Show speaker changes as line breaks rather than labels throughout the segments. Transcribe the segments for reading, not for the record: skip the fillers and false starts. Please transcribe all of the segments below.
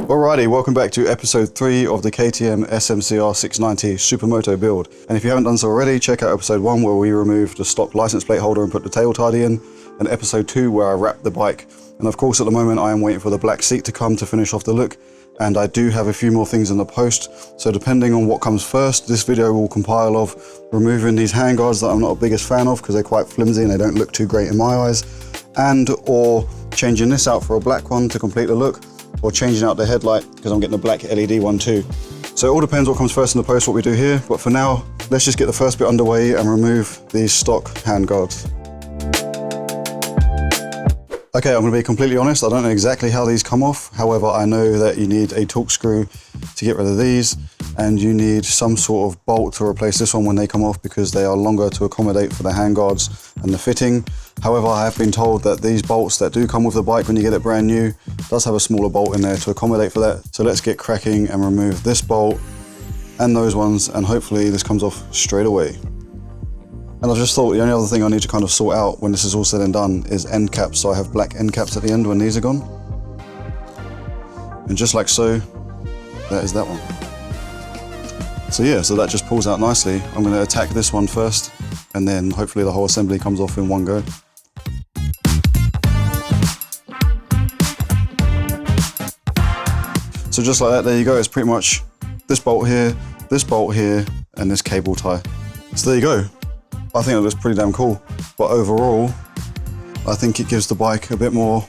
Alrighty, welcome back to episode 3 of the KTM SMC R 690 Supermoto build. And if you haven't done so already, check out episode 1 where we removed the stock license plate holder and put the tail tidy in, and episode 2 where I wrapped the bike. And of course at the moment I am waiting for the black seat to come to finish off the look, and I do have a few more things in the post, so depending on what comes first, this video will compile of removing these handguards that I'm not the biggest fan of because they're quite flimsy and they don't look too great in my eyes, and or changing this out for a black one to complete the look, or changing out the headlight because I'm getting a black LED one too. So it all depends what comes first in the post, what we do here, but for now, let's just get the first bit underway and remove these stock handguards. Okay, I'm going to be completely honest, I don't know exactly how these come off. However, I know that you need a torque screw to get rid of these, and you need some sort of bolt to replace this one when they come off because they are longer to accommodate for the handguards and the fitting. However, I have been told that these bolts that do come with the bike when you get it brand new does have a smaller bolt in there to accommodate for that. So let's get cracking and remove this bolt and those ones, and hopefully this comes off straight away. And I just thought the only other thing I need to kind of sort out when this is all said and done is end caps. So I have black end caps at the end when these are gone. And just like so, that is that one. So yeah, so that just pulls out nicely. I'm going to attack this one first, and then hopefully the whole assembly comes off in one go. So just like that, there you go. It's pretty much this bolt here, and this cable tie. So there you go. I think it looks pretty damn cool, but overall, I think it gives the bike a bit more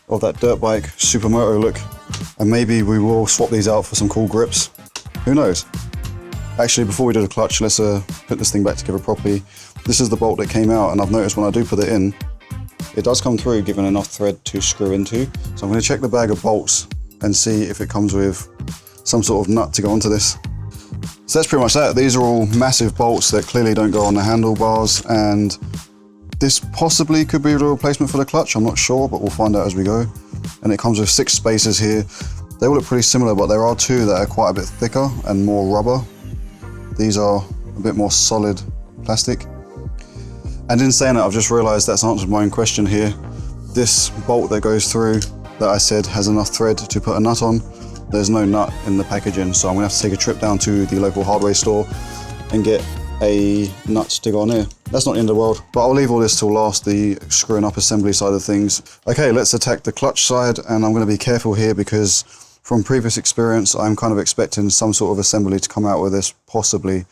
of that dirt bike Supermoto look, and maybe we will swap these out for some cool grips. Who knows? Actually, before we do the clutch, let's put this thing back together properly. This is the bolt that came out, and I've noticed when I do put it in, it does come through giving enough thread to screw into. So I'm going to check the bag of bolts and see if it comes with some sort of nut to go onto this. So that's pretty much that. These are all massive bolts that clearly don't go on the handlebars, and this possibly could be the replacement for the clutch. I'm not sure, but we'll find out as we go. And it comes with 6 spacers here. They all look pretty similar, but there are 2 that are quite a bit thicker and more rubber. These are a bit more solid plastic. And in saying that, I've just realized that's answered my own question here. This bolt that goes through that I said has enough thread to put a nut on, there's no nut in the packaging, so I'm gonna have to take a trip down to the local hardware store and get a nut to go on here. That's not the end of the world, but I'll leave all this till last, the screwing up assembly side of things. Okay, let's attack the clutch side, and I'm gonna be careful here because from previous experience, I'm kind of expecting some sort of assembly to come out with this, possibly.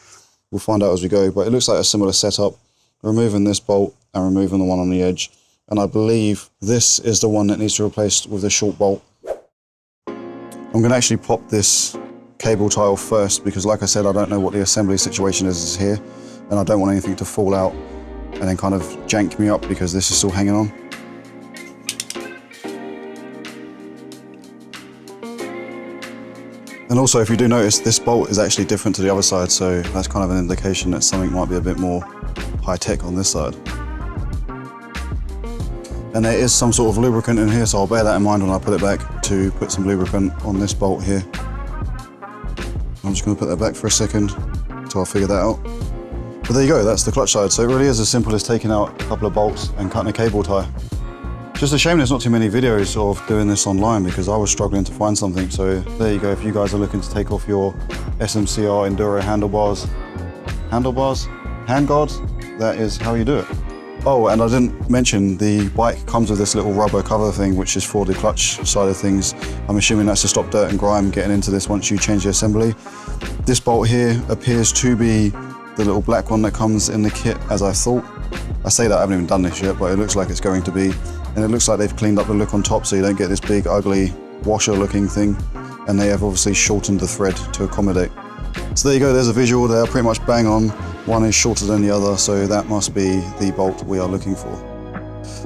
We'll find out as we go, but it looks like a similar setup. Removing this bolt and removing the one on the edge. And I believe this is the one that needs to replace with the short bolt. I'm going to actually pop this cable tie off first because, like I said, I don't know what the assembly situation is here, and I don't want anything to fall out and then kind of jank me up because this is still hanging on. And also, if you do notice, this bolt is actually different to the other side, so that's kind of an indication that something might be a bit more high-tech on this side. And there is some sort of lubricant in here, so I'll bear that in mind when I put it back to put some lubricant on this bolt here. I'm just going to put that back for a second until I figure that out. But there you go, that's the clutch side. So it really is as simple as taking out a couple of bolts and cutting a cable tie. Just a shame there's not too many videos of doing this online because I was struggling to find something. So there you go, if you guys are looking to take off your SMC R Enduro handguards, that is how you do it. Oh, and I didn't mention the bike comes with this little rubber cover thing, which is for the clutch side of things. I'm assuming that's to stop dirt and grime getting into this once you change the assembly. This bolt here appears to be the little black one that comes in the kit, as I thought. I say that I haven't even done this yet, but it looks like it's going to be. And it looks like they've cleaned up the look on top so you don't get this big, ugly washer looking thing. And they have obviously shortened the thread to accommodate. So there you go, there's a visual there, pretty much bang on. One is shorter than the other, so that must be the bolt we are looking for.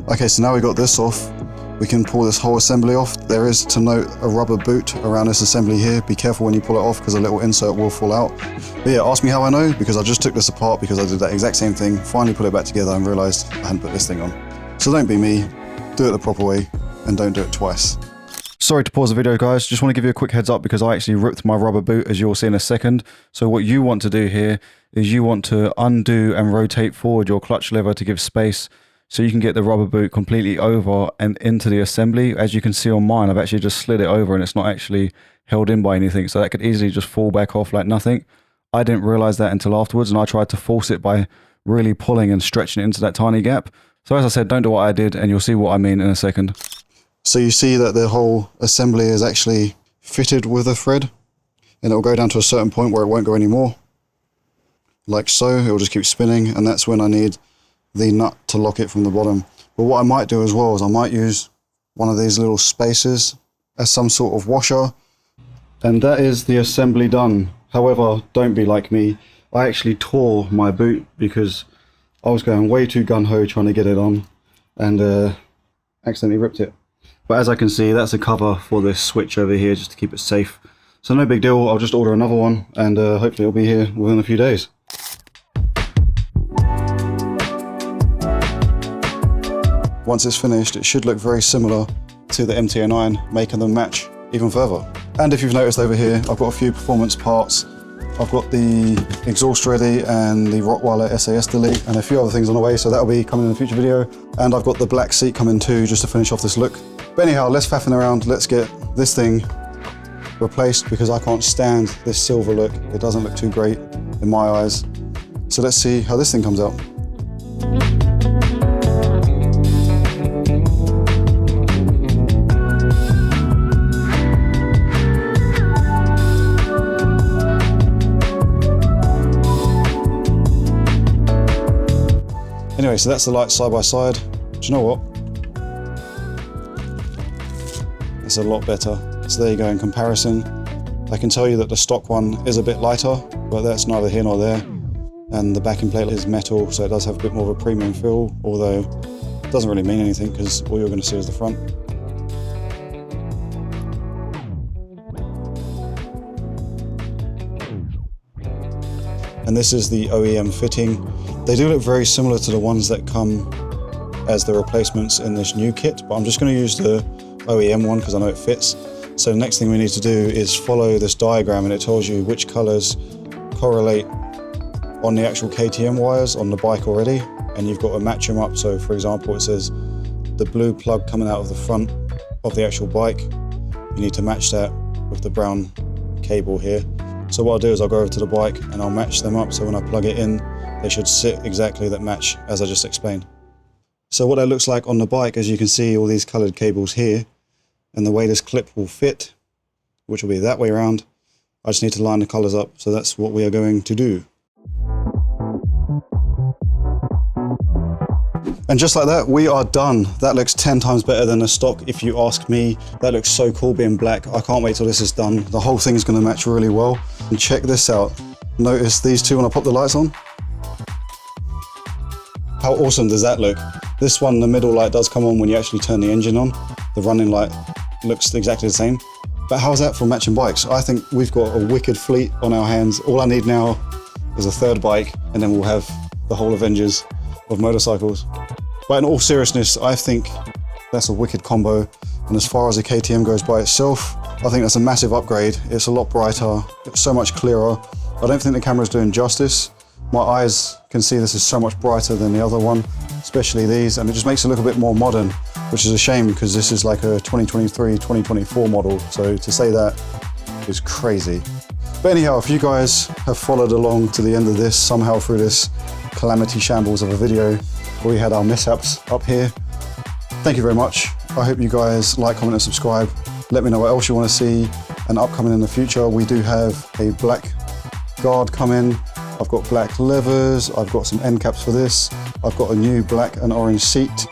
Okay, so now we've got this off, we can pull this whole assembly off. There is, to note, a rubber boot around this assembly here. Be careful when you pull it off because a little insert will fall out. But yeah, ask me how I know, because I just took this apart because I did that exact same thing, finally put it back together and realised I hadn't put this thing on. So don't be me, do it the proper way, and don't do it twice. Sorry to pause the video, guys. Just want to give you a quick heads up because I actually ripped my rubber boot, as you'll see in a second. So what you want to do here is you want to undo and rotate forward your clutch lever to give space so you can get the rubber boot completely over and into the assembly. As you can see on mine, I've actually just slid it over and it's not actually held in by anything, so that could easily just fall back off like nothing. I didn't realize that until afterwards, and I tried to force it by really pulling and stretching it into that tiny gap. So as I said, don't do what I did, and you'll see what I mean in a second. So you see that the whole assembly is actually fitted with a thread, and it'll go down to a certain point where it won't go anymore. Like so, it'll just keep spinning, and that's when I need the nut to lock it from the bottom. But what I might do as well is I might use one of these little spacers as some sort of washer. And that is the assembly done. However, don't be like me. I actually tore my boot because I was going way too gung-ho trying to get it on, and accidentally ripped it. But as I can see, that's a cover for this switch over here just to keep it safe. So no big deal, I'll just order another one, and hopefully it'll be here within a few days. Once it's finished, it should look very similar to the MT09, making them match even further. And if you've noticed over here, I've got a few performance parts. I've got the exhaust ready and the Rottweiler SAS delete and a few other things on the way, so that'll be coming in a future video. And I've got the black seat coming too, just to finish off this look. But anyhow, let's faffing around. Let's get this thing replaced because I can't stand this silver look. It doesn't look too great in my eyes. So let's see how this thing comes out. Anyway, so that's the lights side by side. Do you know what? That's a lot better. So there you go, in comparison. I can tell you that the stock one is a bit lighter, but that's neither here nor there. And the backing plate is metal, so it does have a bit more of a premium feel, although it doesn't really mean anything because all you're going to see is the front. And this is the OEM fitting. They do look very similar to the ones that come as the replacements in this new kit, but I'm just going to use the OEM one because I know it fits. So the next thing we need to do is follow this diagram, and it tells you which colours correlate on the actual KTM wires on the bike already, and you've got to match them up. So for example, it says the blue plug coming out of the front of the actual bike, you need to match that with the brown cable here. So what I'll do is I'll go over to the bike and I'll match them up, so when I plug it in, they should sit exactly that match as I just explained. So what that looks like on the bike, as you can see all these coloured cables here, and the way this clip will fit, which will be that way around, I just need to line the colours up, so that's what we are going to do. And just like that, we are done. That looks 10 times better than the stock, if you ask me. That looks so cool being black. I can't wait till this is done. The whole thing is going to match really well. And check this out. Notice these two when I pop the lights on. How awesome does that look? This one, the middle light does come on when you actually turn the engine on. The running light looks exactly the same. But how's that for matching bikes? I think we've got a wicked fleet on our hands. All I need now is a third bike, and then we'll have the whole Avengers of motorcycles. But in all seriousness, I think that's a wicked combo. And as far as the KTM goes by itself, I think that's a massive upgrade. It's a lot brighter, it's so much clearer. I don't think the camera's doing justice. My eyes can see this is so much brighter than the other one, especially these, and it just makes it look a bit more modern, which is a shame because this is like a 2023, 2024 model. So to say that is crazy. But anyhow, if you guys have followed along to the end of this, somehow through this calamity shambles of a video, where we had our mishaps up here, thank you very much. I hope you guys like, comment and subscribe. Let me know what else you want to see and upcoming in the future. We do have a black guard coming. I've got black levers, I've got some end caps for this, I've got a new black and orange seat,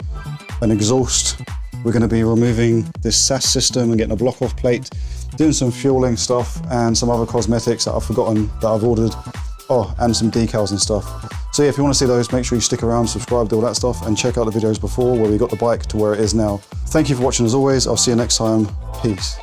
an exhaust. We're going to be removing this SAS system and getting a block off plate, doing some fueling stuff and some other cosmetics that I've forgotten that I've ordered. Oh, and some decals and stuff. So yeah, if you want to see those, make sure you stick around, subscribe to all that stuff, and check out the videos before where we got the bike to where it is now. Thank you for watching as always. I'll see you next time. Peace.